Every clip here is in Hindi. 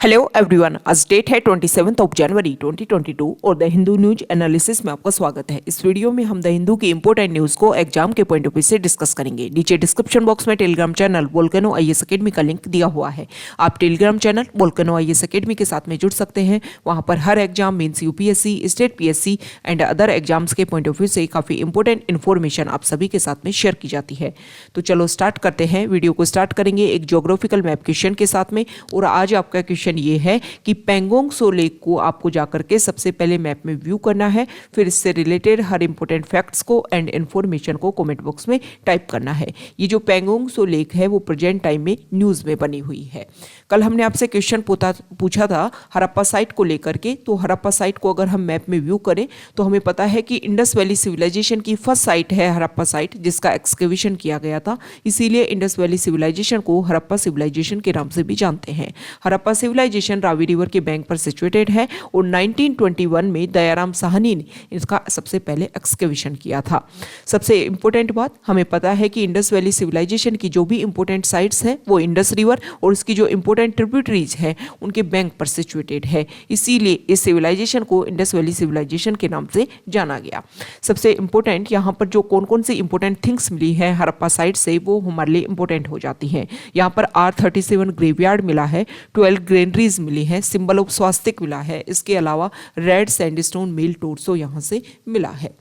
हेलो एवरीवन, आज डेट है 27 जनवरी 2022 और द हिंदू न्यूज एनालिसिस में आपका स्वागत है। इस वीडियो में हम द हिंदू की इंपोर्टेंट न्यूज को एग्जाम के पॉइंट ऑफ व्यू से डिस्कस करेंगे। नीचे डिस्क्रिप्शन बॉक्स में telegram channel volcano IAS academy का लिंक दिया हुआ है। आप telegram channel volcano IAS academy के साथ में जुड़ सकते हैं। वहां पर हर exam means UPSC, state PSC and other exams के पॉइंट ऑफ व्यू से काफी इंपॉर्टेंट इन्फॉर्मेशन आप सभी के साथ में शेयर की जाती है। तो चलो स्टार्ट करते हैं। वीडियो को स्टार्ट करेंगे एक ज्योग्राफिकल मैप क्वेश्चन के साथ में। और आज आपका क्वेश्चन ये है कि पेंगोंग सो लेक को आपको जाकर के सबसे पहले मैप में व्यू करना है, फिर इससे रिलेटेड हर इंपॉर्टेंट फैक्ट्स को एंड इन्फॉर्मेशन को कमेंट बॉक्स में टाइप करना है। ये जो पेंगोंग सो लेक है वो प्रेजेंट टाइम में न्यूज में बनी हुई है। कल हमने आपसे क्वेश्चन पूछा था हड़प्पा साइट को लेकर के। तो हड़प्पा साइट को अगर हम मैप में व्यू करें तो हमें पता है कि इंडस वैली सिविलाइजेशन की फर्स्ट साइट है हड़प्पा साइट, जिसका एक्सकेवेशन किया गया था। इसीलिए इंडस वैली सिविलाइजेशन को हड़प्पा सिविलाइजेशन के नाम से भी जानते हैं। हड़प्पा सिविलाइजेशन रावी रिवर के बैंक पर सिचुएटेड है और 1921 में दयाराम साहनी ने इसका सबसे पहले एक्सकेवेशन किया था। सबसे इंपॉर्टेंट बात, हमें पता है कि इंडस वैली सिविलाइजेशन की जो भी इंपॉर्टेंट साइट्स हैं वो इंडस रिवर और उसकी जो इंपॉर्टेंट ट्रिब्यूटरीज हैं उनके बैंक पर सिचुएटेड है। इसीलिए इस सिविलाइजेशन को इंडस वैली सिविलाइजेशन के नाम से जाना गया। सबसे इंपॉर्टेंट यहाँ पर जो कौन कौन सी इंपॉर्टेंट थिंग्स मिली है हड़प्पा साइट से वो हमारे लिए इंपॉर्टेंट हो जाती हैं। यहाँ पर R37 ग्रेवयार्ड मिला है, 12 ग्रेनरीज मिली है, सिंबल ऑफ स्वास्तिक मिला है। इसके अलावा रेड सैंडस्टोन मेल टोर्सो यहाँ से मिला है।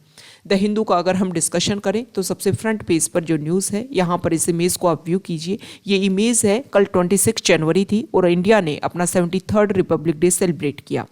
द हिंदू का अगर हम डिस्कशन करें तो सबसे फ्रंट पेज पर जो न्यूज़ है यहाँ पर इस इमेज को आप व्यू कीजिए। ये इमेज है कल 26 जनवरी थी और इंडिया ने अपना 73rd रिपब्लिक डे सेलिब्रेट किया।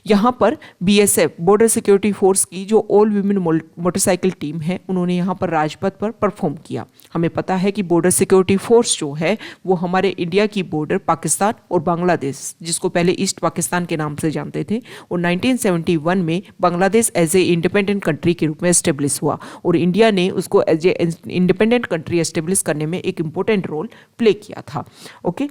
यहाँ पर बीएसएफ बॉर्डर सिक्योरिटी फोर्स की जो ऑल वीमेन मोटरसाइकिल टीम है उन्होंने यहाँ पर राजपथ पर परफॉर्म किया। हमें पता है कि बॉर्डर सिक्योरिटी फोर्स जो है वो हमारे इंडिया की बॉर्डर पाकिस्तान और बांग्लादेश, जिसको पहले ईस्ट पाकिस्तान के नाम से जानते थे, और 1971 में Bangladesh as a independent country के रूप में एस्टेब्लिश हुआ और इंडिया ने उसको as a independent country establish करने में एक इंपॉर्टेंट रोल प्ले किया था। ओके,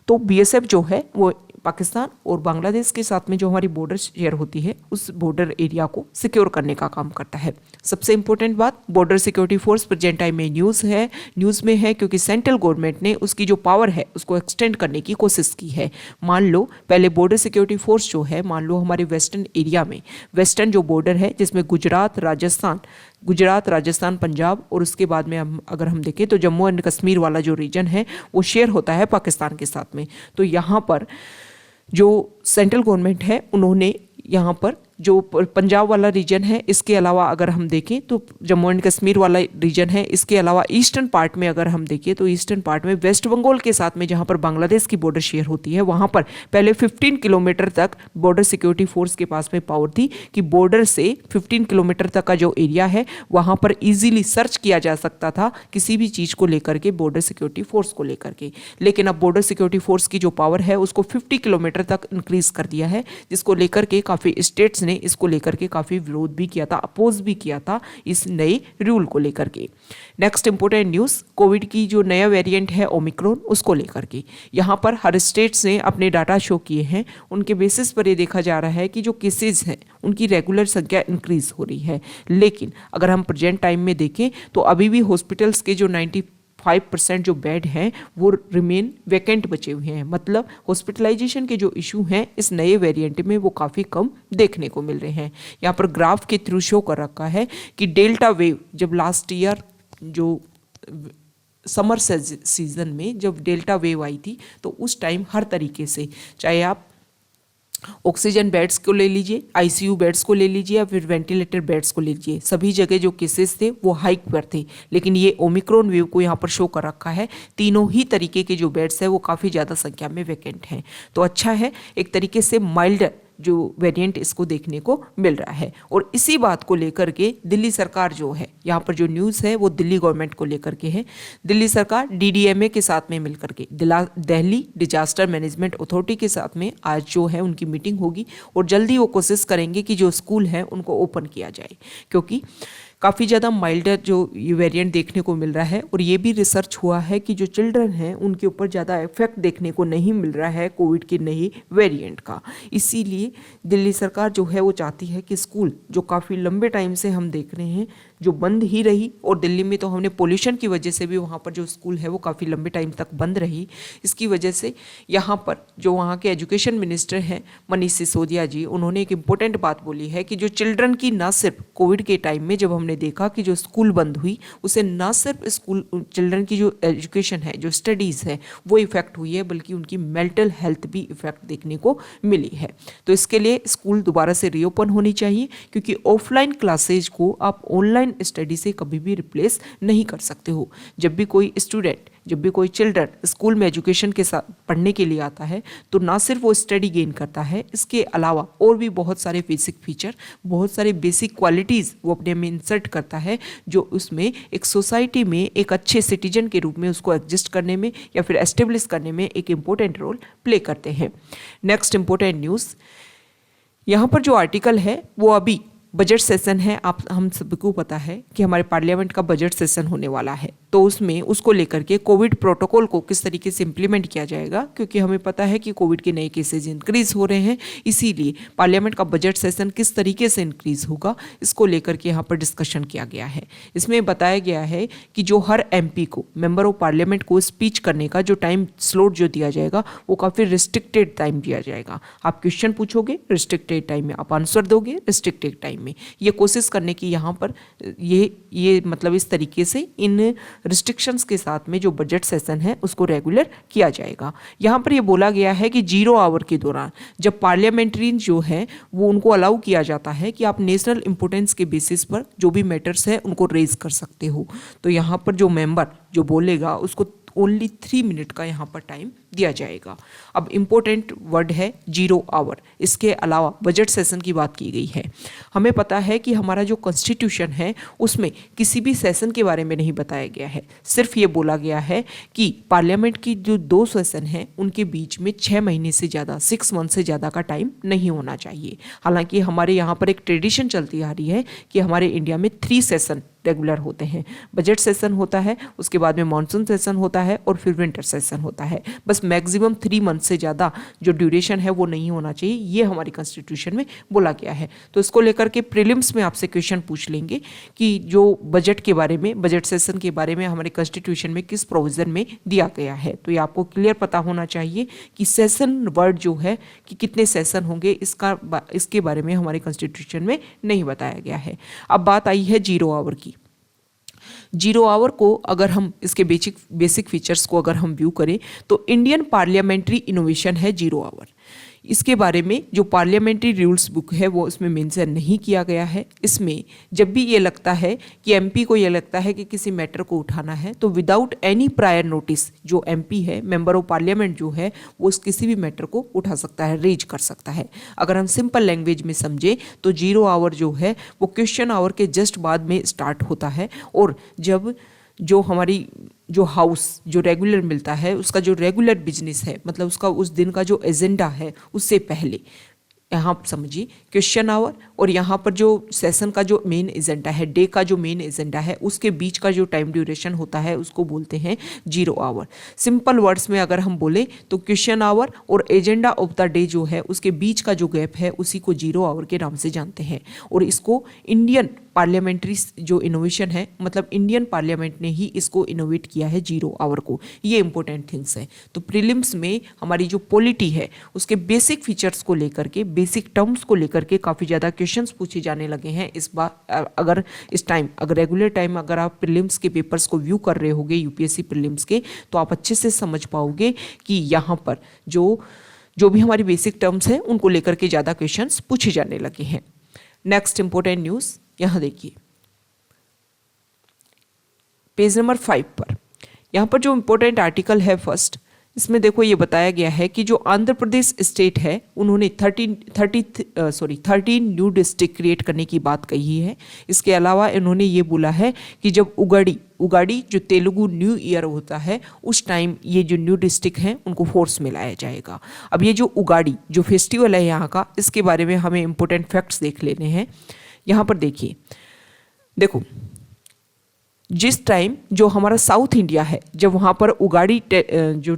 तो बीएसएफ जो है वो पाकिस्तान और बांग्लादेश के साथ में जो हमारी बॉर्डर शेयर होती है उस बॉर्डर एरिया को सिक्योर करने का काम करता है। सबसे इंपॉर्टेंट बात, border security force present time में न्यूज़ में है क्योंकि सेंट्रल गवर्नमेंट ने उसकी जो पावर है उसको एक्सटेंड करने की कोशिश की है। मान लो पहले बॉर्डर सिक्योरिटी फोर्स जो है, मान लो हमारे वेस्टर्न एरिया में वेस्टर्न जो बॉर्डर है जिसमें गुजरात, राजस्थान, पंजाब और उसके बाद में अगर हम देखें तो जम्मू एंड कश्मीर वाला जो रीजन है वो शेयर होता है पाकिस्तान के साथ में। तो यहाँ पर जो सेंट्रल गवर्नमेंट है उन्होंने यहाँ पर जो पंजाब वाला रीजन है, इसके अलावा अगर हम देखें तो जम्मू एंड कश्मीर वाला रीजन है, इसके अलावा ईस्टर्न पार्ट में अगर हम देखें तो ईस्टर्न पार्ट में वेस्ट बंगाल के साथ में जहाँ पर बांग्लादेश की बॉर्डर शेयर होती है वहाँ पर पहले 15 किलोमीटर तक बॉर्डर सिक्योरिटी फोर्स के पास में पावर थी कि बॉर्डर से 15 किलोमीटर तक का जो एरिया है वहाँ पर ईजिली सर्च किया जा सकता था किसी भी चीज़ को लेकर के, बॉर्डर सिक्योरिटी फोर्स को लेकर के। लेकिन अब बॉर्डर सिक्योरिटी फोर्स की जो पावर है उसको 50 किलोमीटर तक इंक्रीज कर दिया है, जिसको लेकर के काफ़ी स्टेट्स ने इसको लेकर के काफी विरोध भी किया था, अपोज भी किया था इस नए रूल को लेकर के। नेक्स्ट इंपोर्टेंट न्यूज, कोविड की जो नया वेरिएंट है ओमिक्रॉन, उसको लेकर के यहाँ पर हर स्टेट्स ने अपने डाटा शो किए हैं। उनके बेसिस पर ये देखा जा रहा है कि जो केसेस हैं उनकी रेगुलर संख्या इंक्रीज हो रही है। लेकिन अगर हम प्रेजेंट टाइम में देखें तो अभी भी हॉस्पिटल्स के जो 5% जो बेड हैं वो रिमेन वैकेंट बचे हुए हैं। मतलब हॉस्पिटलाइजेशन के जो इशू हैं इस नए वेरिएंट में वो काफ़ी कम देखने को मिल रहे हैं। यहाँ पर ग्राफ के थ्रू शो कर रखा है कि डेल्टा वेव जब लास्ट ईयर जो समर सीजन में जब डेल्टा वेव आई थी तो उस टाइम हर तरीके से, चाहे आप ऑक्सीजन बेड्स को ले लीजिए, आईसीयू बेड्स को ले लीजिए या फिर वेंटिलेटर बेड्स को ले लीजिए, सभी जगह जो केसेस थे वो हाइक पर थे। लेकिन ये ओमिक्रॉन वेव को यहाँ पर शो कर रखा है, तीनों ही तरीके के जो बेड्स है वो काफ़ी ज़्यादा संख्या में वैकेंट हैं। तो अच्छा है, एक तरीके से माइल्ड जो वेरिएंट इसको देखने को मिल रहा है। और इसी बात को लेकर के दिल्ली सरकार जो है, यहाँ पर जो न्यूज़ है वो दिल्ली गवर्नमेंट को लेकर के है। दिल्ली सरकार डीडीएमए के साथ में मिलकर के दिल्ली डिजास्टर मैनेजमेंट अथॉरिटी के साथ में आज जो है उनकी मीटिंग होगी और जल्दी वो कोशिश करेंगे कि जो स्कूल हैं उनको ओपन किया जाए, क्योंकि काफ़ी ज़्यादा माइल्डर जो ये वेरिएंट देखने को मिल रहा है। और ये भी रिसर्च हुआ है कि जो चिल्ड्रन हैं उनके ऊपर ज़्यादा इफेक्ट देखने को नहीं मिल रहा है कोविड के नए वेरिएंट का। इसीलिए दिल्ली सरकार जो है वो चाहती है कि स्कूल जो काफ़ी लंबे टाइम से हम देख रहे हैं जो बंद ही रही, और दिल्ली में तो हमने पोल्यूशन की वजह से भी वहाँ पर जो स्कूल है वो काफ़ी लंबे टाइम तक बंद रही। इसकी वजह से यहाँ पर जो वहाँ के एजुकेशन मिनिस्टर हैं मनीष सिसोदिया जी, उन्होंने एक इम्पोर्टेंट बात बोली है कि जो चिल्ड्रन की ना सिर्फ कोविड के टाइम में जब हमने देखा कि जो स्कूल बंद हुई उससे ना सिर्फ स्कूल चिल्ड्रन की जो एजुकेशन है, जो स्टडीज़ है वो इफ़ेक्ट हुई है, बल्कि उनकी मेंटल हेल्थ भी इफ़ेक्ट देखने को मिली है। तो इसके लिए स्कूल दोबारा से रीओपन होनी चाहिए, क्योंकि ऑफलाइन क्लासेज को आप ऑनलाइन स्टडी से कभी भी रिप्लेस नहीं कर सकते हो। जब भी कोई स्टूडेंट, जब भी कोई चिल्ड्रन स्कूल में एजुकेशन के साथ पढ़ने के लिए आता है तो ना सिर्फ वो स्टडी गेन करता है, इसके अलावा और भी बहुत सारे बेसिक फीचर, बहुत सारे बेसिक क्वालिटीज़ वो अपने में इंसर्ट करता है, जो उसमें एक सोसाइटी में एक अच्छे सिटीजन के रूप में उसको एग्जिस्ट करने में या फिर एस्टेब्लिश करने में एक इम्पोर्टेंट रोल प्ले करते हैं। नेक्स्ट इम्पोर्टेंट न्यूज़, यहाँ पर जो आर्टिकल है वो अभी बजट सेशन है। हम सबको पता है कि हमारे पार्लियामेंट का बजट सेशन होने वाला है, तो उसमें उसको लेकर के कोविड प्रोटोकॉल को किस तरीके से इम्प्लीमेंट किया जाएगा, क्योंकि हमें पता है कि कोविड के नए केसेज इंक्रीज हो रहे हैं, इसीलिए पार्लियामेंट का बजट सेशन किस तरीके से इंक्रीज होगा इसको लेकर के यहाँ पर डिस्कशन किया गया है। इसमें बताया गया है कि जो हर MP को, मेंबर ऑफ पार्लियामेंट को स्पीच करने का जो टाइम स्लॉट जो दिया जाएगा वो काफ़ी रिस्ट्रिक्टेड टाइम दिया जाएगा। आप क्वेश्चन पूछोगे रिस्ट्रिक्टेड टाइम में, आप आंसर दोगे रिस्ट्रिक्टेड टाइम में। ये कोशिश करने की यहाँ पर ये मतलब इस तरीके से इन रिस्ट्रिक्शंस के साथ में जो बजट सेशन है उसको रेगुलर किया जाएगा। यहाँ पर ये बोला गया है कि 0 आवर के दौरान जब पार्लियामेंट्रियन जो है वो उनको अलाउ किया जाता है कि आप नेशनल इंपोर्टेंस के बेसिस पर जो भी मैटर्स है उनको रेज कर सकते हो। तो यहाँ पर जो मेंबर जो बोलेगा उसको ओनली 3 मिनट का यहाँ पर टाइम दिया जाएगा। अब इम्पोर्टेंट वर्ड है 0 आवर। इसके अलावा बजट सेशन की बात की गई है। हमें पता है कि हमारा जो कॉन्स्टिट्यूशन है उसमें किसी भी सेशन के बारे में नहीं बताया गया है, सिर्फ ये बोला गया है कि पार्लियामेंट की जो 2 सेशन हैं उनके बीच में 6 महीने से ज़्यादा, 6 मंथ से ज़्यादा का टाइम नहीं होना चाहिए। हालांकि हमारे यहाँ पर एक ट्रेडिशन चलती आ रही है कि हमारे इंडिया में 3 सेशन रेगुलर होते हैं। बजट सेशन होता है, उसके बाद में मॉनसून सेशन होता है और फिर विंटर सेशन होता है। बस मैक्सिमम 3 मंथ से ज़्यादा जो ड्यूरेशन है वो नहीं होना चाहिए, ये हमारी कॉन्स्टिट्यूशन में बोला गया है। तो इसको लेकर के प्रीलिम्स में आपसे क्वेश्चन पूछ लेंगे कि जो बजट के बारे में, बजट सेशन के बारे में हमारे कॉन्स्टिट्यूशन में किस प्रोविजन में दिया गया है। तो ये आपको क्लियर पता होना चाहिए कि सेशन वर्ड जो है कि कितने सेशन होंगे, इसके बारे में हमारे कॉन्स्टिट्यूशन में नहीं बताया गया है। अब बात आई है 0 आवर की। 0 आवर को अगर हम इसके बेसिक फीचर्स को अगर हम व्यू करें तो इंडियन पार्लियामेंट्री इनोवेशन है 0 आवर। इसके बारे में जो पार्लियामेंट्री रूल्स बुक है वो इसमें मेंशन नहीं किया गया है। इसमें जब भी ये लगता है कि MP को ये लगता है कि किसी मैटर को उठाना है तो विदाउट एनी प्रायर नोटिस जो MP है, मेंबर ऑफ पार्लियामेंट जो है, वो किसी भी मैटर को उठा सकता है, रेज कर सकता है। अगर हम सिंपल लैंग्वेज में समझे तो 0 आवर जो है वो क्वेश्चन आवर के जस्ट बाद में स्टार्ट होता है, और जब जो हमारी जो हाउस जो रेगुलर मिलता है उसका जो रेगुलर बिजनेस है, मतलब उसका उस दिन का जो एजेंडा है उससे पहले यहाँ समझिए क्वेश्चन आवर, और यहाँ पर जो सेशन का जो मेन एजेंडा है, डे का जो मेन एजेंडा है, उसके बीच का जो टाइम ड्यूरेशन होता है उसको बोलते हैं 0 आवर। सिंपल वर्ड्स में अगर हम बोले तो क्वेश्चन आवर और एजेंडा ऑफ द डे जो है उसके बीच का जो गैप है उसी को 0 आवर के नाम से जानते हैं। और इसको इंडियन पार्लियामेंट्री जो इनोवेशन है, मतलब इंडियन पार्लियामेंट ने ही इसको इनोवेट किया है 0 आवर को। ये इंपॉर्टेंट थिंग्स है। तो प्रीलिम्स में हमारी जो पॉलिटी है उसके बेसिक फीचर्स को लेकर के, बेसिक टर्म्स को लेकर के काफ़ी ज़्यादा क्वेश्चंस पूछे जाने लगे हैं इस बार। अगर इस टाइम, अगर रेगुलर टाइम अगर आप प्रीलिम्स के पेपर्स को व्यू कर रहे होगे UPSC प्रीलिम्स के, तो आप अच्छे से समझ पाओगे कि यहाँ पर जो भी हमारी बेसिक टर्म्स हैं उनको लेकर के ज़्यादा क्वेश्चंस पूछे जाने लगे हैं। नेक्स्ट इंपॉर्टेंट न्यूज़ यहाँ देखिए पेज नंबर 5 पर। यहाँ पर जो इम्पोर्टेंट आर्टिकल है फर्स्ट, इसमें देखो ये बताया गया है कि जो आंध्र प्रदेश स्टेट है उन्होंने 13 न्यू डिस्ट्रिक्ट क्रिएट करने की बात कही है। इसके अलावा इन्होंने ये बोला है कि जब उगाड़ी जो तेलुगु न्यू ईयर होता है उस टाइम ये जो न्यू डिस्ट्रिक्ट हैं उनको फोर्स में लाया जाएगा। अब ये जो उगाड़ी जो फेस्टिवल है यहाँ का, इसके बारे में हमें इंपॉर्टेंट फैक्ट्स देख लेने हैं। यहाँ पर देखिए, देखो जिस टाइम जो हमारा साउथ इंडिया है, जब वहाँ पर उगाड़ी जो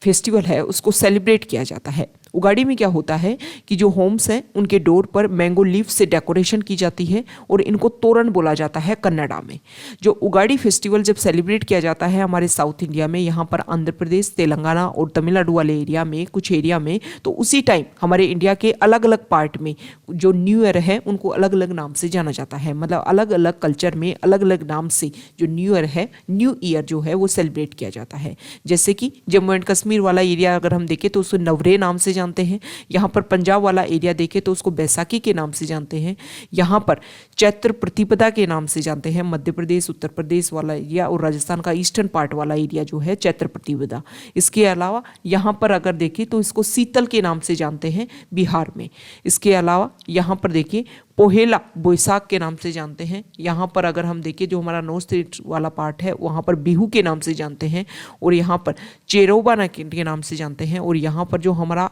फेस्टिवल है उसको सेलिब्रेट किया जाता है, उगाड़ी में क्या होता है कि जो होम्स हैं उनके डोर पर मैंगो लीफ से डेकोरेशन की जाती है और इनको तोरण बोला जाता है कन्नड़ा में। जो उगाड़ी फेस्टिवल जब सेलिब्रेट किया जाता है हमारे साउथ इंडिया में, यहाँ पर आंध्र प्रदेश, तेलंगाना और तमिलनाडु वाले एरिया में, कुछ एरिया में, तो उसी टाइम हमारे इंडिया के अलग अलग पार्ट में जो न्यू ईयर है उनको अलग अलग नाम से जाना जाता है। मतलब अलग अलग कल्चर में अलग अलग नाम से जो न्यू ईयर है, न्यू ईयर जो है वो सेलिब्रेट किया जाता है। जैसे कि जम्मू एंड कश्मीर वाला एरिया अगर हम देखें तो उसको नवरे नाम से जानते हैं। यहाँ पर पंजाब वाला एरिया देखें तो उसको बैसाखी के नाम से जानते हैं। यहाँ पर चैत्र प्रतिपदा के नाम से जानते हैं। मध्य प्रदेश, उत्तर प्रदेश वाला एरिया और राजस्थान का ईस्टर्न पार्ट वाला एरिया जो है चैत्र प्रतिपदा। इसके अलावा यहाँ पर अगर देखें तो इसको शीतल के नाम से जानते हैं बिहार में। इसके अलावा यहाँ पर देखिए पोहेला बोईसाख के नाम से जानते हैं। यहाँ पर अगर हम देखें जो हमारा नॉर्थ ईस्ट वाला पार्ट है वहाँ पर बिहू के नाम से जानते हैं और यहाँ पर चेरोबा के नाम से जानते हैं। और यहाँ पर जो हमारा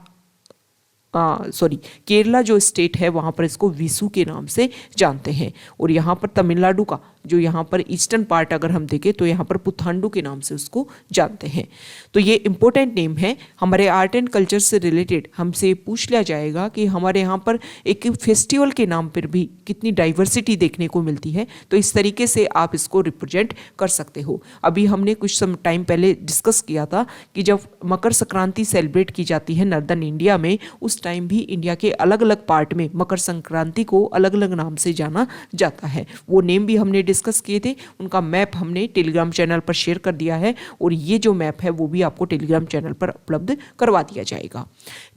केरला जो स्टेट है वहाँ पर इसको विसु के नाम से जानते हैं। और यहाँ पर तमिलनाडु का जो यहाँ पर ईस्टर्न पार्ट अगर हम देखें तो यहाँ पर पुथांडु के नाम से उसको जानते हैं। तो ये इंपॉर्टेंट नेम है। हमारे आर्ट एंड कल्चर से रिलेटेड हमसे पूछ लिया जाएगा कि हमारे यहाँ पर एक फेस्टिवल के नाम पर भी कितनी डाइवर्सिटी देखने को मिलती है। तो इस तरीके से आप इसको रिप्रेजेंट कर सकते हो। अभी हमने कुछ सम टाइम पहले डिस्कस किया था कि जब मकर संक्रांति सेलिब्रेट की जाती है नॉर्दर्न इंडिया में, उस टाइम भी इंडिया के अलग अलग पार्ट में मकर संक्रांति को अलग अलग नाम से जाना जाता है। वो नेम भी हमने डिस्कस किए थे, उनका मैप हमने टेलीग्राम चैनल पर शेयर कर दिया है और ये जो मैप है वो भी आपको टेलीग्राम चैनल पर उपलब्ध करवा दिया जाएगा।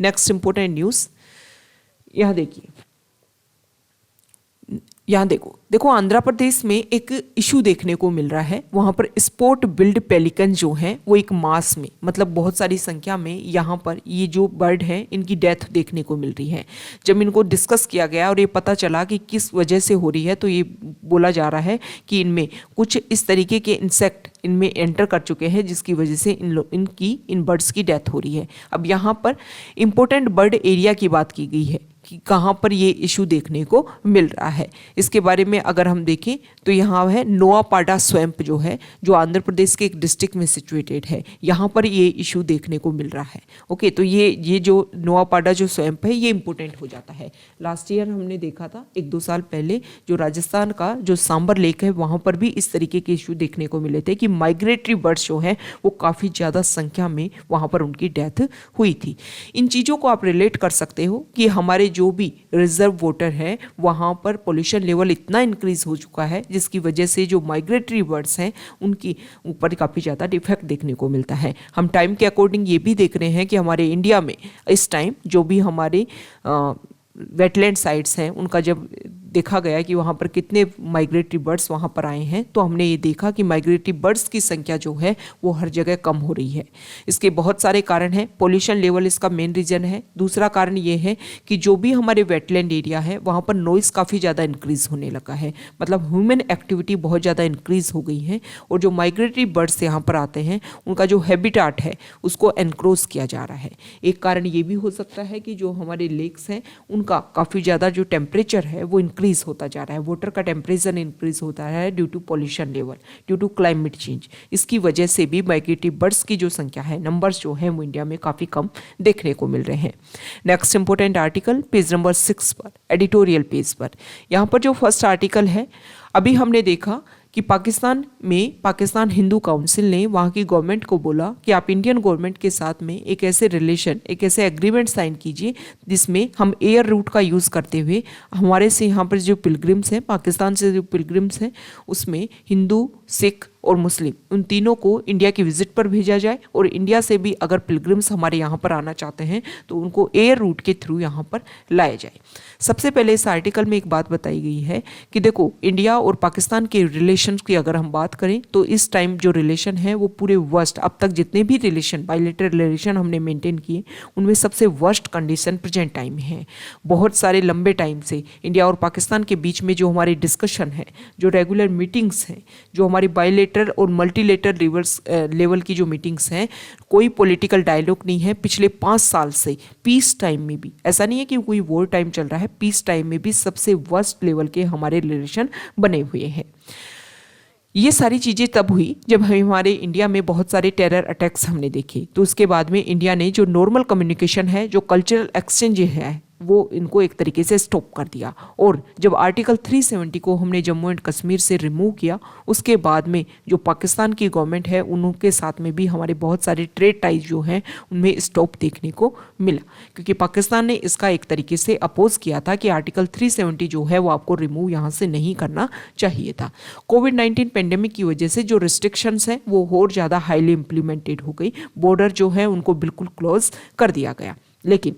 नेक्स्ट इंपॉर्टेंट न्यूज़ यहाँ देखिए, यहाँ देखो आंध्र प्रदेश में एक इशू देखने को मिल रहा है। वहाँ पर स्पोर्ट बिल्ड पेलिकन जो हैं वो एक मास में, मतलब बहुत सारी संख्या में यहाँ पर ये जो बर्ड हैं इनकी डेथ देखने को मिल रही है। जब इनको डिस्कस किया गया और ये पता चला कि किस वजह से हो रही है तो ये बोला जा रहा है कि इनमें कुछ इस तरीके के इंसेक्ट इनमें एंटर कर चुके हैं जिसकी वजह से इन बर्ड्स की डेथ हो रही है। अब यहाँ पर इम्पोर्टेंट बर्ड एरिया की बात की गई है कि कहाँ पर ये इशू देखने को मिल रहा है। इसके बारे में अगर हम देखें तो यहाँ है नोआपाडा स्वैम्प जो है, जो आंध्र प्रदेश के एक डिस्ट्रिक्ट में सिचुएटेड है, यहाँ पर ये इशू देखने को मिल रहा है। ओके, तो ये जो नोआपाडा जो स्वैम्प है ये इंपॉर्टेंट हो जाता है। लास्ट ईयर हमने देखा था 1-2 साल पहले जो राजस्थान का जो सांबर लेक है वहाँ पर भी इस तरीके के इशू देखने को मिले थे कि माइग्रेटरी बर्ड्स जो हैं वो काफ़ी ज़्यादा संख्या में वहाँ पर उनकी डेथ हुई थी। इन चीज़ों को आप रिलेट कर सकते हो कि हमारे जो भी रिजर्व वाटर है वहाँ पर पोल्यूशन लेवल इतना इंक्रीज हो चुका है जिसकी वजह से जो माइग्रेटरी बर्ड्स हैं उनकी ऊपर काफ़ी ज़्यादा डिफेक्ट देखने को मिलता है। हम टाइम के अकॉर्डिंग ये भी देख रहे हैं कि हमारे इंडिया में इस टाइम जो भी हमारे वेटलैंड साइट्स हैं उनका जब देखा गया कि वहाँ पर कितने माइग्रेटरी बर्ड्स वहाँ पर आए हैं तो हमने ये देखा कि माइग्रेटरी बर्ड्स की संख्या जो है वो हर जगह कम हो रही है। इसके बहुत सारे कारण हैं, पोल्यूशन लेवल इसका मेन रीज़न है। दूसरा कारण ये है कि जो भी हमारे वेटलैंड एरिया है वहाँ पर नॉइज़ काफ़ी ज़्यादा इंक्रीज़ होने लगा है, मतलब ह्यूमन एक्टिविटी बहुत ज़्यादा इंक्रीज़ हो गई है और जो माइग्रेटरी बर्ड्स यहाँ पर आते हैं उनका जो हैबिटाट है उसको एनक्रोच किया जा रहा है। एक कारण ये भी हो सकता है कि जो हमारे लेक्स हैं उनका काफ़ी ज़्यादा जो टेम्परेचर है वो इंक्रीज होता जा रहा है, वाटर का टेम्परेचर इंक्रीज होता है due to pollution level, due to climate change. इसकी वजह से भी माइग्रेटरी बर्ड्स की जो संख्या है, नंबर्स जो है वो इंडिया में काफ़ी कम देखने को मिल रहे हैं। Next important article page number 6 पर, एडिटोरियल पेज पर, यहाँ पर जो फर्स्ट आर्टिकल है अभी हमने देखा कि पाकिस्तान में पाकिस्तान हिंदू काउंसिल ने वहाँ की गवर्नमेंट को बोला कि आप इंडियन गवर्नमेंट के साथ में एक ऐसे रिलेशन, एक ऐसे एग्रीमेंट साइन कीजिए जिसमें हम एयर रूट का यूज़ करते हुए हमारे से यहाँ पर जो पिलग्रिम्स हैं, पाकिस्तान से जो पिलग्रिम्स हैं उसमें हिंदू, सिख और मुस्लिम उन तीनों को इंडिया की विजिट पर भेजा जाए और इंडिया से भी अगर पिलग्रिम्स हमारे यहाँ पर आना चाहते हैं तो उनको एयर रूट के थ्रू यहाँ पर लाया जाए। सबसे पहले इस आर्टिकल में एक बात बताई गई है कि देखो इंडिया और पाकिस्तान के रिलेशन की अगर हम बात करें तो इस टाइम जो रिलेशन है वो पूरे वर्स्ट, अब तक जितने भी रिलेशन, बायलैटरल रिलेशन हमने मेंटेन किए उनमें सबसे वर्स्ट कंडीशन प्रेजेंट टाइम में है। बहुत सारे लंबे टाइम से इंडिया और पाकिस्तान के बीच में जो हमारे डिस्कशन है, जो रेगुलर मीटिंग्स हैं, जो हमारी बायलैटरल और मल्टीलेटरल लेवल की जो मीटिंग्स हैं, कोई पॉलिटिकल डायलॉग नहीं है। पिछले 5 साल से पीस टाइम में भी, ऐसा नहीं है कि कोई वॉर टाइम चल रहा है, पीस टाइम में भी सबसे वर्स्ट लेवल के हमारे रिलेशन बने हुए हैं। ये सारी चीज़ें तब हुई जब हमारे इंडिया में बहुत सारे टेरर अटैक्स हमने देखे। तो उसके बाद में इंडिया ने जो नॉर्मल कम्युनिकेशन है, जो कल्चरल एक्सचेंज है, वो इनको एक तरीके से स्टॉप कर दिया। और जब आर्टिकल 370 को हमने जम्मू एंड कश्मीर से रिमूव किया, उसके बाद में जो पाकिस्तान की गवर्नमेंट है उनके साथ में भी हमारे बहुत सारे ट्रेड टाइज जो हैं उनमें स्टॉप देखने को मिला, क्योंकि पाकिस्तान ने इसका एक तरीके से अपोज किया था कि आर्टिकल 370 जो है वो आपको रिमूव यहाँ से नहीं करना चाहिए था। कोविड-19 पेंडेमिक की वजह से जो रिस्ट्रिक्शंस हैं वो और ज़्यादा हाईली इम्प्लीमेंटेड हो गई, बॉर्डर जो है उनको बिल्कुल क्लोज कर दिया गया। लेकिन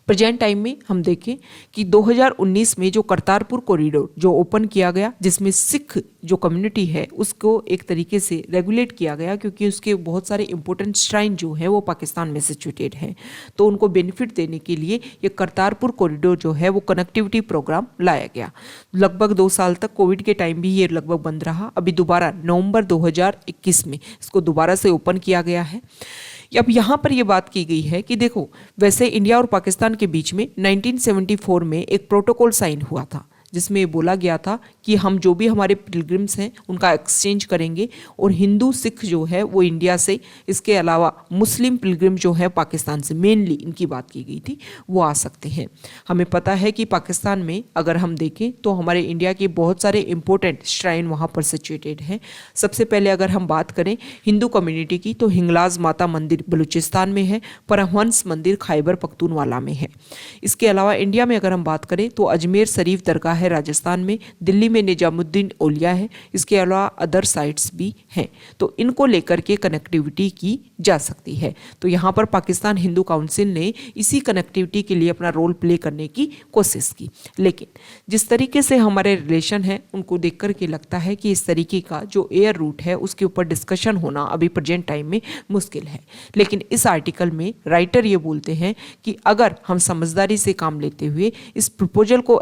प्रेजेंट टाइम में हम देखें कि 2019 में जो करतारपुर कॉरिडोर जो ओपन किया गया, जिसमें सिख जो कम्युनिटी है उसको एक तरीके से रेगुलेट किया गया, क्योंकि उसके बहुत सारे इंपॉर्टेंट श्राइन जो है वो पाकिस्तान में सिचुएटेड हैं, तो उनको बेनिफिट देने के लिए ये करतारपुर कॉरिडोर जो है वो कनेक्टिविटी प्रोग्राम लाया गया। लगभग 2 साल तक कोविड के टाइम भी ये लगभग बंद रहा। अभी दोबारा नवंबर 2021 में इसको दोबारा से ओपन किया गया है। अब यहाँ पर ये बात की गई है कि देखो, वैसे इंडिया और पाकिस्तान के बीच में 1974 में एक प्रोटोकॉल साइन हुआ था, जिसमें बोला गया था कि हम जो भी हमारे पिलग्रिम्स हैं उनका एक्सचेंज करेंगे, और हिंदू सिख जो है वो इंडिया से, इसके अलावा मुस्लिम पिलग्रिम जो है पाकिस्तान से, मेनली इनकी बात की गई थी, वो आ सकते हैं। हमें पता है कि पाकिस्तान में अगर हम देखें तो हमारे इंडिया के बहुत सारे इंपॉर्टेंट श्राइन वहाँ पर सिचुएटेड हैं। सबसे पहले अगर हम बात करें हिंदू कम्युनिटी की, तो हिंगलाज माता मंदिर बलूचिस्तान में है, परमहंस मंदिर खैबर पख्तूनवाला में है। इसके अलावा इंडिया में अगर हम बात करें तो अजमेर शरीफ दरगाह है राजस्थान में, दिल्ली में निजामुद्दीन औलिया है, इसके अलावा अदर साइट्स भी हैं। तो इनको लेकर के कनेक्टिविटी की जा सकती है। तो यहाँ पर पाकिस्तान हिंदू काउंसिल ने इसी कनेक्टिविटी के लिए अपना रोल प्ले करने की कोशिश की। लेकिन जिस तरीके से हमारे रिलेशन है उनको देख कर के लगता है कि इस तरीके का जो एयर रूट है उसके ऊपर डिस्कशन होना अभी प्रेजेंट टाइम में मुश्किल है। लेकिन इस आर्टिकल में राइटर ये बोलते हैं कि अगर हम समझदारी से काम लेते हुए इस प्रपोजल को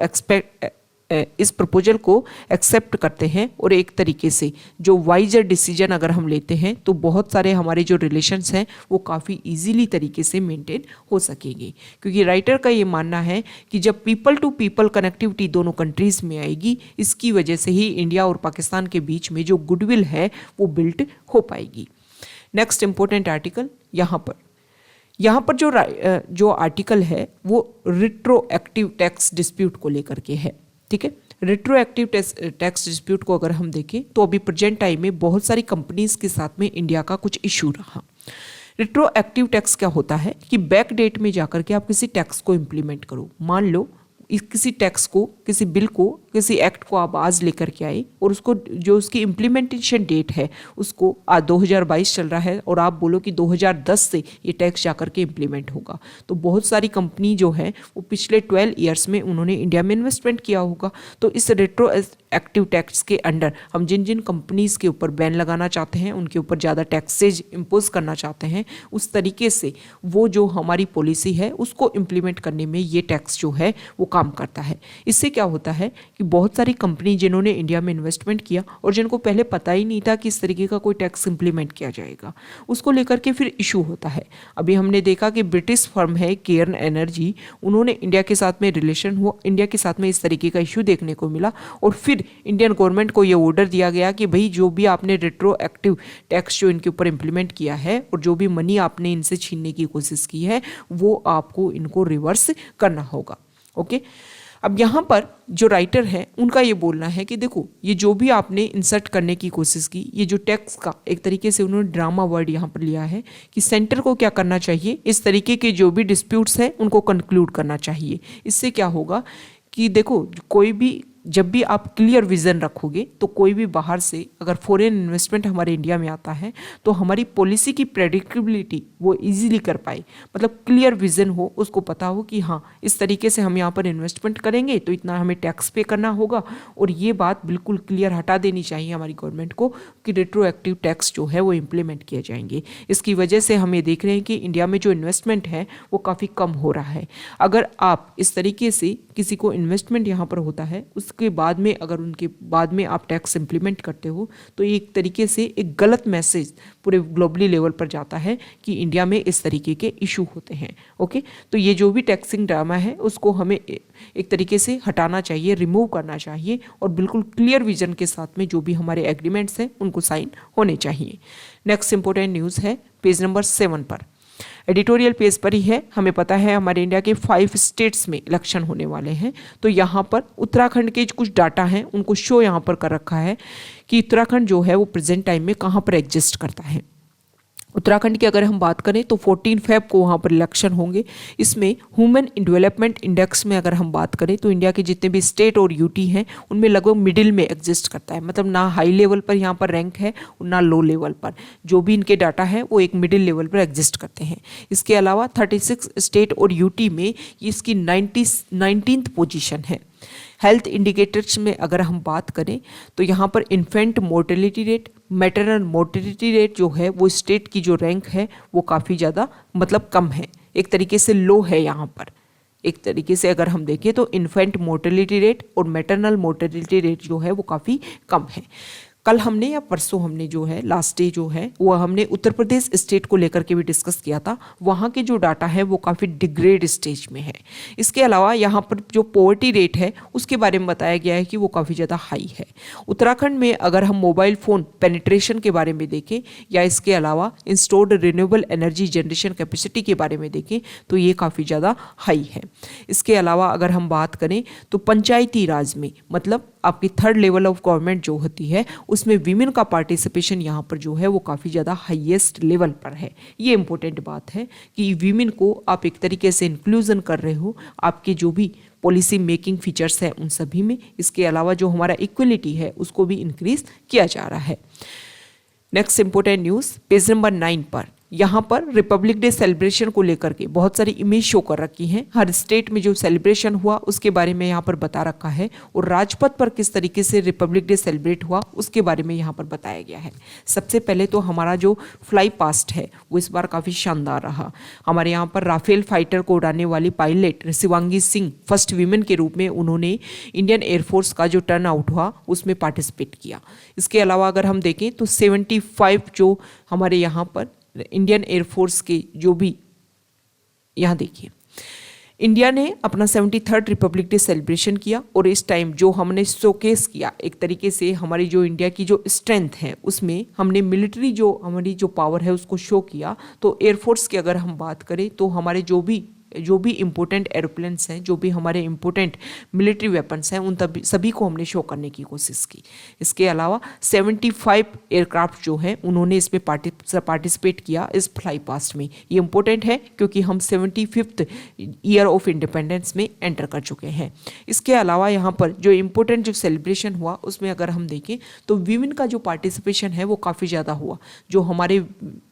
एक्सेप्ट करते हैं और एक तरीके से जो वाइजर डिसीजन अगर हम लेते हैं, तो बहुत सारे हमारे जो रिलेशंस हैं वो काफ़ी इजीली तरीके से मेंटेन हो सकेंगे। क्योंकि राइटर का ये मानना है कि जब पीपल टू पीपल कनेक्टिविटी दोनों कंट्रीज़ में आएगी, इसकी वजह से ही इंडिया और पाकिस्तान के बीच में जो गुडविल है वो बिल्ट हो पाएगी। नेक्स्ट इंपॉर्टेंट आर्टिकल यहाँ पर जो आर्टिकल है वो रिट्रोएक्टिव टैक्स डिस्प्यूट को लेकर के है। ठीक है, रिट्रोएक्टिव टैक्स डिस्प्यूट को अगर हम देखें तो अभी प्रेजेंट टाइम में बहुत सारी कंपनीज के साथ में इंडिया का कुछ इशू रहा। रिट्रोएक्टिव टैक्स क्या होता है कि बैक डेट में जाकर के आप किसी टैक्स को इम्प्लीमेंट करो। मान लो किसी टैक्स को, किसी बिल को, किसी एक्ट को आप आज लेकर के आए और उसको जो उसकी इम्प्लीमेंटेशन डेट है उसको आज 2022 चल रहा है और आप बोलो कि 2010 से ये टैक्स जाकर के इम्प्लीमेंट होगा, तो बहुत सारी कंपनी जो है वो पिछले 12 ईयर्स में उन्होंने इंडिया में इन्वेस्टमेंट किया होगा। तो इस रेट्रो एक्टिव टैक्स के अंडर हम जिन जिन कंपनीज के ऊपर बैन लगाना चाहते हैं, उनके ऊपर ज़्यादा टैक्सेज इम्पोज करना चाहते हैं, उस तरीके से वो जो हमारी पॉलिसी है उसको इम्प्लीमेंट करने में ये टैक्स जो है वो काम करता है। इससे क्या होता है कि बहुत सारी कंपनी जिन्होंने इंडिया में इन्वेस्टमेंट किया और जिनको पहले पता ही नहीं था कि इस तरीके का कोई टैक्स इम्प्लीमेंट किया जाएगा, उसको लेकर के फिर इशू होता है। अभी हमने देखा कि ब्रिटिश फर्म है केयर्न एनर्जी, उन्होंने इंडिया के साथ में रिलेशन हुआ, इंडिया के साथ में इस तरीके का इशू देखने को मिला और फिर इंडियन गवर्नमेंट को ये ऑर्डर दिया गया कि भाई जो भी आपने रेट्रोएक्टिव टैक्स जो इनके ऊपर इम्प्लीमेंट किया है और जो भी मनी आपने इनसे छीनने की कोशिश की है वो आपको इनको रिवर्स करना होगा। ओके, अब यहाँ पर जो राइटर है उनका ये बोलना है कि देखो ये जो भी आपने इंसर्ट करने की कोशिश की, ये जो टैक्स का एक तरीके से उन्होंने ड्रामा वर्ड यहाँ पर लिया है कि सेंटर को क्या करना चाहिए, इस तरीके के जो भी डिस्प्यूट्स हैं उनको कंक्लूड करना चाहिए। इससे क्या होगा कि देखो कोई भी जब भी आप क्लियर विजन रखोगे तो कोई भी बाहर से अगर फॉरेन इन्वेस्टमेंट हमारे इंडिया में आता है तो हमारी पॉलिसी की प्रेडिक्टेबिलिटी वो इजीली कर पाए, मतलब क्लियर विजन हो, उसको पता हो कि हाँ इस तरीके से हम यहाँ पर इन्वेस्टमेंट करेंगे तो इतना हमें टैक्स पे करना होगा। और ये बात बिल्कुल क्लियर हटा देनी चाहिए हमारी गवर्नमेंट को कि रेट्रोएक्टिव टैक्स जो है वो इम्प्लीमेंट किए जाएंगे। इसकी वजह से हम ये देख रहे हैं कि इंडिया में जो इन्वेस्टमेंट है वो काफ़ी कम हो रहा है। अगर आप इस तरीके से किसी को इन्वेस्टमेंट यहाँ पर होता है, उसके बाद में अगर उनके बाद में आप टैक्स इम्प्लीमेंट करते हो तो ये एक तरीके से एक गलत मैसेज पूरे ग्लोबली लेवल पर जाता है कि इंडिया में इस तरीके के इशू होते हैं। ओके, तो ये जो भी टैक्सिंग ड्रामा है उसको हमें एक तरीके से हटाना चाहिए, रिमूव करना चाहिए और बिल्कुल क्लियर विजन के साथ में जो भी हमारे एग्रीमेंट्स हैं उनको साइन होने चाहिए। नेक्स्ट इंपॉर्टेंट न्यूज़ है पेज नंबर 7 पर, एडिटोरियल पेज पर ही है। हमें पता है हमारे इंडिया के 5 स्टेट्स में इलेक्शन होने वाले हैं, तो यहाँ पर उत्तराखंड के कुछ डाटा हैं उनको शो यहाँ पर कर रखा है कि उत्तराखंड जो है वो प्रेजेंट टाइम में कहाँ पर एग्जिस्ट करता है। उत्तराखंड की अगर हम बात करें तो 14 फेब को वहाँ पर इलेक्शन होंगे। इसमें ह्यूमन डेवलपमेंट इंडेक्स में अगर हम बात करें तो इंडिया के जितने भी स्टेट और यूटी हैं उनमें लगभग मिडिल में एग्जिस्ट करता है, मतलब ना हाई लेवल पर यहाँ पर रैंक है और ना लो लेवल पर। जो भी इनके डाटा है वो एक मिडिल लेवल पर एग्जिस्ट करते हैं। इसके अलावा 36 स्टेट और यूटी में इसकी 19th पोजीशन है। हेल्थ इंडिकेटर्स में अगर हम बात करें तो यहाँ पर infant mortality rate, maternal mortality rate जो है वो स्टेट की जो रैंक है वो काफ़ी ज़्यादा मतलब कम है, एक तरीके से लो है यहाँ पर। एक तरीके से अगर हम देखें तो इन्फेंट मोर्टेलिटी रेट और मैटरनल मोर्टेलिटी रेट जो है वो काफ़ी कम है। कल हमने या परसों हमने जो है लास्ट डे जो है वो हमने उत्तर प्रदेश स्टेट को लेकर के भी डिस्कस किया था। वहाँ के जो डाटा है वो काफ़ी डिग्रेड स्टेज में है। इसके अलावा यहाँ पर जो पॉवर्टी रेट है उसके बारे में बताया गया है कि वो काफ़ी ज़्यादा हाई है। उत्तराखंड में अगर हम मोबाइल फ़ोन पेनिट्रेशन के बारे में देखें या इसके अलावा installed renewable energy generation capacity के बारे में देखें तो ये काफ़ी ज़्यादा हाई है। इसके अलावा अगर हम बात करें तो पंचायती राज में मतलब आपकी 3rd लेवल ऑफ गवर्नमेंट जो होती है उसमें वीमेन का पार्टिसिपेशन यहाँ पर जो है वो काफ़ी ज़्यादा हाईएस्ट लेवल पर है। ये इंपॉर्टेंट बात है कि वीमेन को आप एक तरीके से इंक्लूजन कर रहे हो आपके जो भी पॉलिसी मेकिंग फीचर्स है उन सभी में। इसके अलावा जो हमारा इक्वलिटी है उसको भी इंक्रीज किया जा रहा है। Next important news page number 9 पर, यहाँ पर रिपब्लिक डे सेलिब्रेशन को लेकर के बहुत सारी इमेज शो कर रखी हैं। हर स्टेट में जो सेलिब्रेशन हुआ उसके बारे में यहाँ पर बता रखा है और राजपथ पर किस तरीके से रिपब्लिक डे सेलिब्रेट हुआ उसके बारे में यहाँ पर बताया गया है। सबसे पहले तो हमारा जो फ्लाई पास्ट है वो इस बार काफ़ी शानदार रहा। हमारे यहाँ पर राफेल फाइटर को उड़ाने वाली pilot Shivangi Singh first women के रूप में उन्होंने इंडियन एयरफोर्स का जो टर्न आउट हुआ उसमें पार्टिसिपेट किया। इसके अलावा अगर हम देखें तो 75 जो हमारे यहाँ पर इंडियन एयरफोर्स के जो भी यहाँ देखिए इंडिया ने अपना 73rd रिपब्लिक डे सेलिब्रेशन किया और इस टाइम जो हमने शोकेस किया एक तरीके से हमारी जो इंडिया की जो स्ट्रेंथ है उसमें हमने मिलिट्री जो हमारी जो पावर है उसको शो किया। तो एयरफोर्स की अगर हम बात करें तो हमारे जो भी इम्पोर्टेंट एरोप्लेन्स हैं, जो भी हमारे इम्पोर्टेंट मिलिट्री वेपन्स हैं उन सभी को हमने शो करने की कोशिश की। इसके अलावा 75 एयरक्राफ्ट जो हैं उन्होंने इसमें पार्टिसिपेट किया इस फ्लाई पास्ट में। ये इम्पोर्टेंट है क्योंकि हम 75th ईयर ऑफ इंडिपेंडेंस में एंटर कर चुके हैं। इसके अलावा यहाँ पर जो इम्पोर्टेंट जो सेलिब्रेशन हुआ उसमें अगर हम देखें तो वीमेन का जो पार्टिसिपेशन है वो काफ़ी ज़्यादा हुआ। जो हमारे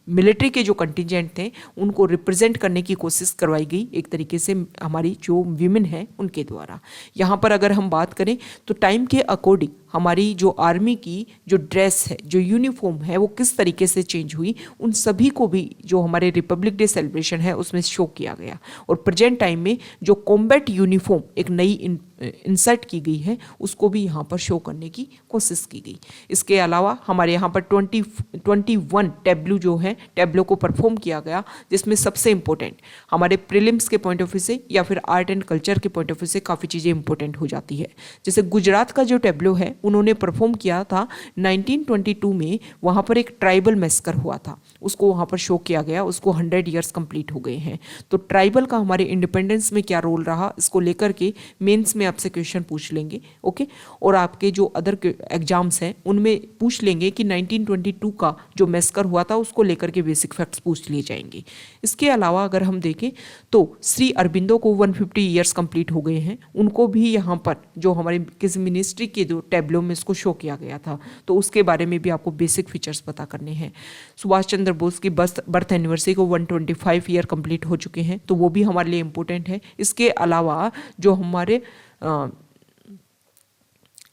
मिलिट्री के जो कंटिजेंट थे उनको रिप्रेजेंट करने की कोशिश करवाई गई एक तरीके से हमारी जो वीमेन है उनके द्वारा। यहाँ पर अगर हम बात करें तो टाइम के अकॉर्डिंग हमारी जो आर्मी की जो ड्रेस है, जो यूनिफॉर्म है वो किस तरीके से चेंज हुई उन सभी को भी जो हमारे रिपब्लिक डे सेलिब्रेशन है उसमें शो किया गया। और प्रेजेंट टाइम में जो कॉम्बैट यूनिफॉर्म एक नई इंसर्ट की गई है उसको भी यहाँ पर शो करने की कोशिश की गई। इसके अलावा हमारे यहाँ पर 21 टैब्लू जो है टैब्लो को परफॉर्म किया गया, जिसमें सबसे इम्पोर्टेंट हमारे प्रीलिम्स के पॉइंट ऑफ व्यू से या फिर आर्ट एंड कल्चर के पॉइंट ऑफ व्यू से काफ़ी चीज़ें इंपॉर्टेंट हो जाती है। जैसे गुजरात का जो टैब्लो है उन्होंने परफॉर्म किया था 1922 में, वहाँ पर एक ट्राइबल मैस्कर हुआ था उसको वहाँ पर शो किया गया। उसको 100 ईयर्स कंप्लीट हो गए हैं। तो ट्राइबल का हमारे इंडिपेंडेंस में क्या रोल रहा इसको लेकर के मेंस में आपसे क्वेश्चन पूछ लेंगे। ओके, और आपके जो अदर एग्जाम्स हैं उनमें पूछ लेंगे कि 1922 का जो मैस्कर हुआ था उसको लेकर के बेसिक फैक्ट्स पूछ लिए जाएंगे। इसके अलावा अगर हम देखें तो श्री अरबिंदो को 150 ईयर्स कंप्लीट हो गए हैं, उनको भी यहाँ पर जो हमारे किसी मिनिस्ट्री के जो टैब्लो में इसको शो किया गया था तो उसके बारे में भी आपको बेसिक फीचर्स पता करने हैं। सुभाष चंद्र बोस की बर्थ एनिवर्सरी को 125 ईयर कंप्लीट हो चुके हैं तो वो भी हमारे लिए इम्पोर्टेंट है। इसके अलावा जो हमारे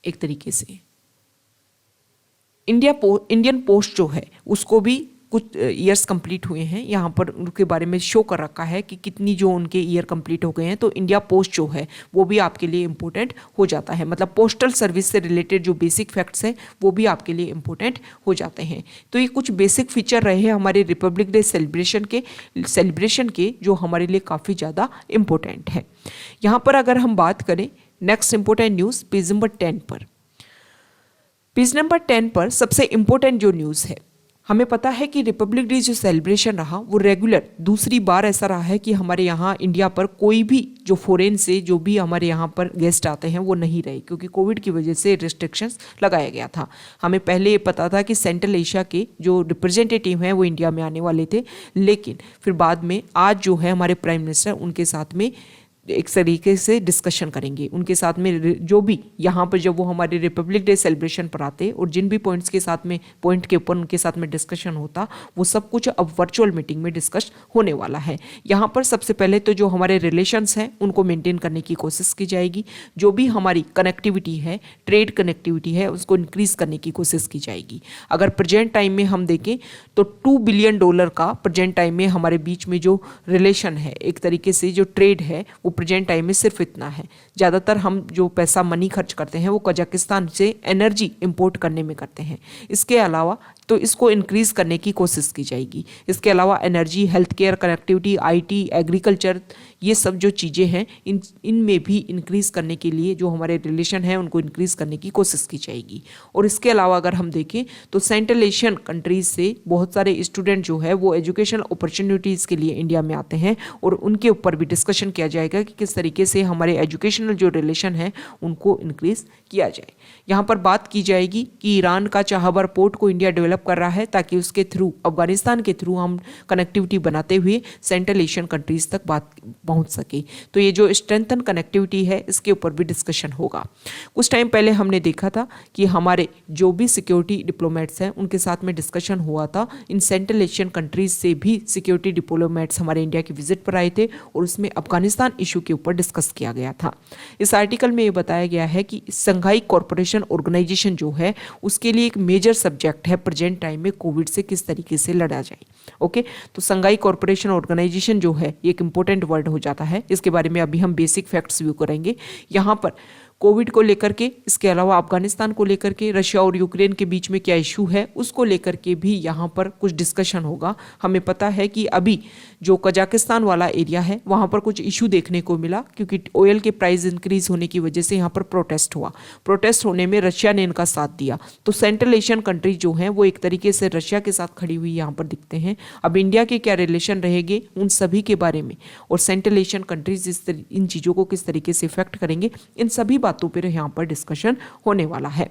एक तरीके से इंडियन पोस्ट जो है उसको भी कुछ ईयर्स कंप्लीट हुए हैं, यहाँ पर उनके बारे में शो कर रखा है कि कितनी जो उनके ईयर कंप्लीट हो गए हैं। तो इंडिया पोस्ट जो है वो भी आपके लिए इंपॉर्टेंट हो जाता है, मतलब पोस्टल सर्विस से रिलेटेड जो बेसिक फैक्ट्स हैं वो भी आपके लिए इंपॉर्टेंट हो जाते हैं। तो ये कुछ बेसिक फीचर रहे हैं हमारे रिपब्लिक डे सेलिब्रेशन के जो हमारे लिए काफ़ी ज़्यादा इंपॉर्टेंट है। यहाँ पर अगर हम बात करें next important news page number 10 पर, पेज नंबर 10 पर सबसे इंपॉर्टेंट जो न्यूज़ है, हमें पता है कि रिपब्लिक डे जो सेलिब्रेशन रहा वो रेगुलर दूसरी बार ऐसा रहा है कि हमारे यहाँ इंडिया पर कोई भी जो फॉरेन से जो भी हमारे यहाँ पर गेस्ट आते हैं वो नहीं रहे, क्योंकि कोविड की वजह से रिस्ट्रिक्शंस लगाया गया था। हमें पहले ये पता था कि सेंट्रल एशिया के जो रिप्रेजेंटेटिव हैं वो इंडिया में आने वाले थे, लेकिन फिर बाद में आज जो है हमारे प्राइम मिनिस्टर उनके साथ में एक तरीके से डिस्कशन करेंगे, उनके साथ में जो भी यहाँ पर जब वो हमारे रिपब्लिक डे सेलिब्रेशन पर आते और जिन भी पॉइंट्स के साथ में पॉइंट के ऊपर उनके साथ में डिस्कशन होता वो सब कुछ अब वर्चुअल मीटिंग में डिस्कस होने वाला है। यहाँ पर सबसे पहले तो जो हमारे रिलेशंस हैं उनको मेंटेन करने की कोशिश की जाएगी, जो भी हमारी कनेक्टिविटी है, ट्रेड कनेक्टिविटी है, उसको इंक्रीज करने की कोशिश की जाएगी। अगर प्रेजेंट टाइम में हम देखें तो $2 बिलियन का प्रेजेंट टाइम में हमारे बीच में जो रिलेशन है, एक तरीके से जो ट्रेड है वो प्रेजेंट टाइम में सिर्फ इतना है। ज़्यादातर हम जो पैसा मनी खर्च करते हैं वो कजाकिस्तान से एनर्जी इंपोर्ट करने में करते हैं। इसके अलावा तो इसको इंक्रीज करने की कोशिश की जाएगी। इसके अलावा energy, health care, connectivity, IT, agriculture, ये सब जो चीज़ें हैं इनमें भी इंक्रीज करने के लिए जो हमारे रिलेशन है उनको इंक्रीज करने की कोशिश की जाएगी। और इसके अलावा अगर हम देखें तो सेंट्रल एशियन कंट्रीज से बहुत सारे स्टूडेंट जो है वो एजुकेशनल अपॉर्चुनिटीज़ के लिए इंडिया में आते हैं और उनके ऊपर भी डिस्कशन किया जाएगा कि किस तरीके से हमारे एजुकेशनल जो रिलेशन है उनको इंक्रीज किया जाए। यहाँ पर बात की जाएगी कि ईरान का चाहबर पोर्ट को इंडिया डेवलप कर रहा है ताकि उसके थ्रू, अफगानिस्तान के थ्रू हम कनेक्टिविटी बनाते हुए सेंट्रल एशियन कंट्रीज तक बात पहुंच सके। तो ये जो स्ट्रेंथन कनेक्टिविटी है इसके ऊपर भी डिस्कशन होगा। कुछ टाइम पहले हमने देखा था कि हमारे जो भी सिक्योरिटी डिप्लोमेट्स हैं उनके साथ में डिस्कशन हुआ था। इन सेंट्रल एशियन कंट्रीज से भी सिक्योरिटी डिप्लोमेट्स हमारे इंडिया की विजिट पर आए थे और उसमें अफगानिस्तान इशू के ऊपर डिस्कस किया गया था। इस आर्टिकल में ये बताया गया है कि संघाई कॉरपोरेशन ऑर्गेनाइजेशन जो है उसके लिए एक मेजर सब्जेक्ट है प्रेजेंट टाइम में कोविड से किस तरीके से लड़ा जाए। ओके, तो संघाई कॉरपोरेशन ऑर्गेनाइजेशन जो है एक इंपॉर्टेंट वर्ड हो जाता है। इसके बारे में अभी हम बेसिक फैक्ट्स व्यू करेंगे। यहाँ पर कोविड को लेकर के, इसके अलावा अफगानिस्तान को लेकर के, रशिया और यूक्रेन के बीच में क्या इशू है उसको लेकर के भी यहाँ पर कुछ डिस्कशन होगा। हमें पता है कि अभी जो कजाकिस्तान वाला एरिया है वहाँ पर कुछ इशू देखने को मिला क्योंकि ऑयल के प्राइस इंक्रीज होने की वजह से यहाँ पर प्रोटेस्ट हुआ। प्रोटेस्ट होने में रशिया ने इनका साथ दिया। तो सेंट्रल एशियन कंट्रीज जो हैं वो एक तरीके से रशिया के साथ खड़ी हुई यहाँ पर दिखते हैं। अब इंडिया के क्या रिलेशन रहेंगे उन सभी के बारे में और सेंट्रल एशियन कंट्रीज इन चीज़ों को किस तरीके से इफेक्ट करेंगे, इन सभी बातों पर यहाँ पर डिस्कशन होने वाला है।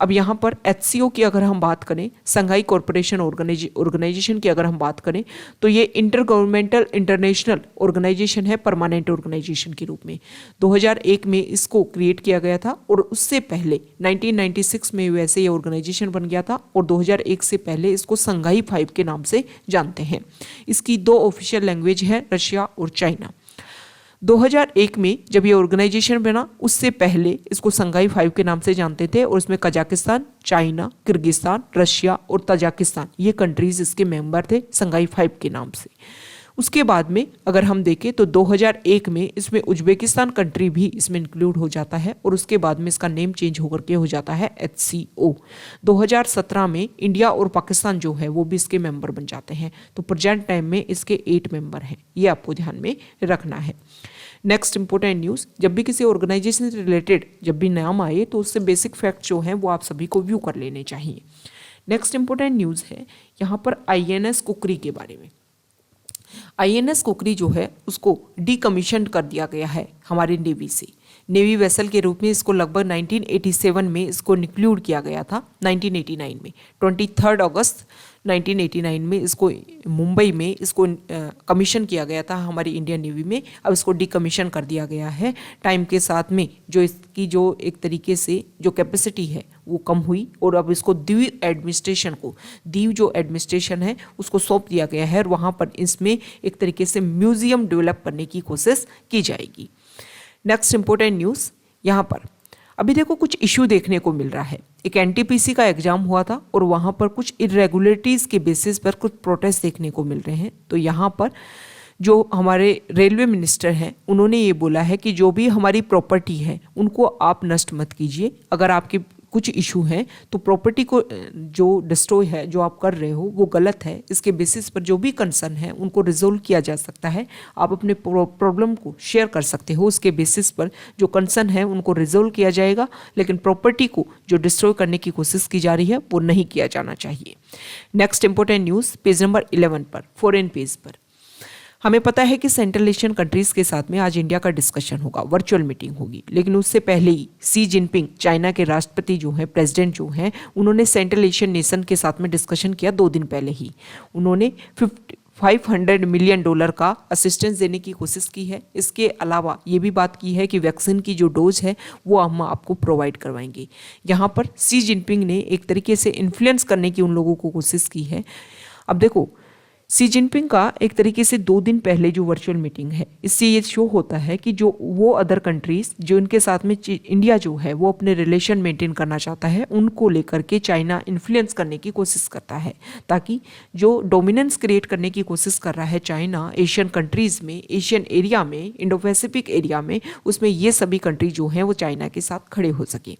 अब यहाँ पर HCO की अगर हम बात करें, संघाई कॉरपोरेशन ऑर्गेनाइजेशन की अगर हम बात करें तो ये इंटर गवर्नमेंटल इंटरनेशनल ऑर्गेनाइजेशन है परमानेंट ऑर्गेनाइजेशन के रूप में। 2001 में इसको क्रिएट किया गया था और उससे पहले 1996 में वैसे ये ऑर्गेनाइजेशन बन गया था और 2001 से पहले इसको संघाई 5 के नाम से जानते हैं। इसकी 2 ऑफिशियल लैंग्वेज है, रशिया और चाइना। 2001 में जब ये ऑर्गेनाइजेशन बना उससे पहले इसको संघाई 5 के नाम से जानते थे और इसमें कजाकिस्तान, चाइना, किर्गिस्तान, रशिया और तजाकिस्तान ये कंट्रीज इसके मेंबर थे संघाई 5 के नाम से। उसके बाद में अगर हम देखें तो 2001 में इसमें उज्बेकिस्तान कंट्री भी इसमें इंक्लूड हो जाता है और उसके बाद में इसका नेम चेंज होकर के हो जाता है HCO। 2017 में इंडिया और पाकिस्तान जो है वो भी इसके मेंबर बन जाते हैं। तो प्रेजेंट टाइम में इसके 8 मेंबर हैं, ये आपको ध्यान में रखना है। नेक्स्ट इंपॉर्टेंट न्यूज़, जब भी किसी ऑर्गेनाइजेशन से रिलेटेड जब भी नाम आए तो उससे बेसिक फैक्ट जो हैं वो आप सभी को व्यू कर लेने चाहिए। नेक्स्ट इंपॉर्टेंट न्यूज़ है यहाँ पर INS कुकरी के बारे में। INS कुकरी जो है उसको डीकमीशन कर दिया गया है हमारी नेवी से। नेवी वेसल के रूप में इसको लगभग 1987 में इसको इंक्लूड किया गया था। 1989 में 23 अगस्त 1989 में इसको मुंबई में इसको कमीशन किया गया था हमारी इंडियन नेवी में। अब इसको डीकमीशन कर दिया गया है। टाइम के साथ में जो इसकी जो एक तरीके से जो कैपेसिटी है वो कम हुई और अब इसको दीव एडमिनिस्ट्रेशन को, दीव जो एडमिनिस्ट्रेशन है उसको सौंप दिया गया है और वहाँ पर इसमें एक तरीके से म्यूजियम डेवलप करने की कोशिश की जाएगी। नेक्स्ट इंपॉर्टेंट न्यूज़ यहाँ पर अभी देखो कुछ इशू देखने को मिल रहा है। एक एनटीपीसी का एग्जाम हुआ था और वहाँ पर कुछ इरेगुलरिटीज़ के बेसिस पर कुछ प्रोटेस्ट देखने को मिल रहे हैं। तो यहाँ पर जो हमारे रेलवे मिनिस्टर हैं उन्होंने ये बोला है कि जो भी हमारी प्रॉपर्टी है उनको आप नष्ट मत कीजिए। अगर आपके कुछ इशू हैं तो प्रॉपर्टी को जो डिस्ट्रॉय है जो आप कर रहे हो वो गलत है। इसके बेसिस पर जो भी कंसर्न है उनको रिजोल्व किया जा सकता है। आप अपने प्रॉब्लम को शेयर कर सकते हो, उसके बेसिस पर जो कंसर्न है उनको रिजोल्व किया जाएगा। लेकिन प्रॉपर्टी को जो डिस्ट्रॉय करने की कोशिश की जा रही है वो नहीं किया जाना चाहिए। Next important news page number 11 पर, फॉरेन पेज पर। हमें पता है कि सेंट्रल एशियन कंट्रीज़ के साथ में आज इंडिया का डिस्कशन होगा, वर्चुअल मीटिंग होगी। लेकिन उससे पहले ही सी जिनपिंग, चाइना के राष्ट्रपति जो हैं, प्रेसिडेंट जो हैं, उन्होंने सेंट्रल एशियन नेशन के साथ में डिस्कशन किया 2 दिन पहले ही। उन्होंने $500 मिलियन का असिस्टेंस देने की कोशिश की है। इसके अलावा ये भी बात की है कि वैक्सीन की जो डोज है वो हम आपको प्रोवाइड करवाएंगे। यहाँ पर सी जिनपिंग ने एक तरीके से इन्फ्लुएंस करने की उन लोगों को कोशिश की है। अब देखो सी जिनपिंग का एक तरीके से 2 दिन पहले जो वर्चुअल मीटिंग है, इससे ये शो होता है कि जो वो अदर कंट्रीज़ जो इनके साथ में इंडिया जो है वो अपने रिलेशन मेंटेन करना चाहता है, उनको लेकर के चाइना इन्फ्लुएंस करने की कोशिश करता है, ताकि जो डोमिनेंस क्रिएट करने की कोशिश कर रहा है चाइना एशियन कंट्रीज़ में, एशियन एरिया में, इंडो पैसिफिक एरिया में, उसमें ये सभी कंट्री जो हैं वो चाइना के साथ खड़े हो सके।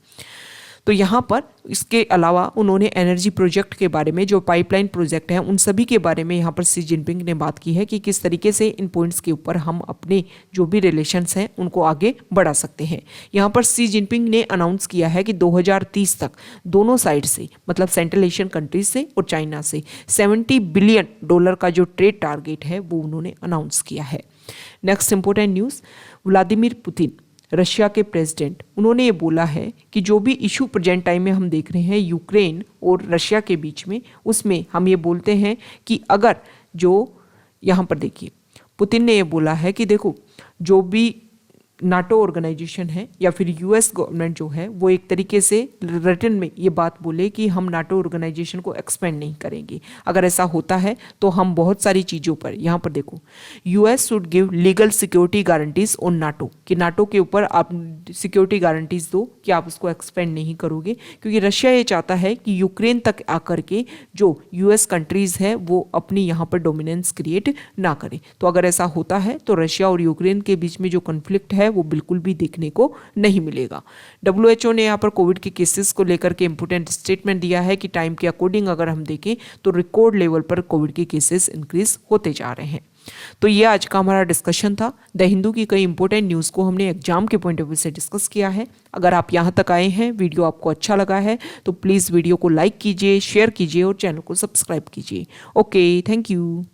तो यहाँ पर इसके अलावा उन्होंने एनर्जी प्रोजेक्ट के बारे में, जो पाइपलाइन प्रोजेक्ट हैं, उन सभी के बारे में यहाँ पर सी जिनपिंग ने बात की है कि किस तरीके से इन पॉइंट्स के ऊपर हम अपने जो भी रिलेशंस हैं उनको आगे बढ़ा सकते हैं। यहाँ पर सी जिनपिंग ने अनाउंस किया है कि 2030 तक दोनों साइड से, मतलब सेंट्रल एशियन कंट्रीज से और चाइना से $70 बिलियन का जो ट्रेड टारगेट है वो उन्होंने अनाउंस किया है। Next important news, Vladimir Putin, Russia के प्रेसिडेंट, उन्होंने ये बोला है कि जो भी इशू प्रेजेंट टाइम में हम देख रहे हैं यूक्रेन और रशिया के बीच में, उसमें हम ये बोलते हैं कि अगर जो यहाँ पर देखिए पुतिन ने ये बोला है कि देखो जो भी नाटो ऑर्गेनाइजेशन है या फिर यूएस गवर्नमेंट जो है वो एक तरीके से रिटर्न में ये बात बोले कि हम नाटो ऑर्गेनाइजेशन को एक्सपेंड नहीं करेंगे। अगर ऐसा होता है तो हम बहुत सारी चीज़ों पर, यहाँ पर देखो, US should give legal security guarantees on NATO, कि नाटो के ऊपर आप सिक्योरिटी गारंटीज दो कि आप उसको एक्सपेंड नहीं करोगे, क्योंकि रशिया ये चाहता है कि यूक्रेन तक आकर के जो यूएस कंट्रीज है वो अपनी यहाँ पर डोमिनेंस क्रिएट ना करे। तो अगर ऐसा होता है तो रशिया और यूक्रेन के बीच में जो कॉन्फ्लिक्ट है वो बिल्कुल भी देखने को नहीं मिलेगा। WHO ने यहाँ पर कोविड के केसेस को लेकर के इंपोर्टेंट स्टेटमेंट दिया है कि टाइम के अकॉर्डिंग अगर हम देखें तो रिकॉर्ड लेवल पर कोविड के केसेस इंक्रीज होते जा रहे हैं। तो ये आज का हमारा डिस्कशन था। द हिंदू की कई इंपॉर्टेंट न्यूज़ को हमने एग्जाम के पॉइंट ऑफ व्यू से डिस्कस किया है। अगर आप यहाँ तक आए हैं, वीडियो आपको अच्छा लगा है तो प्लीज़ वीडियो को लाइक कीजिए, शेयर कीजिए और चैनल को सब्सक्राइब कीजिए। Okay, thank you.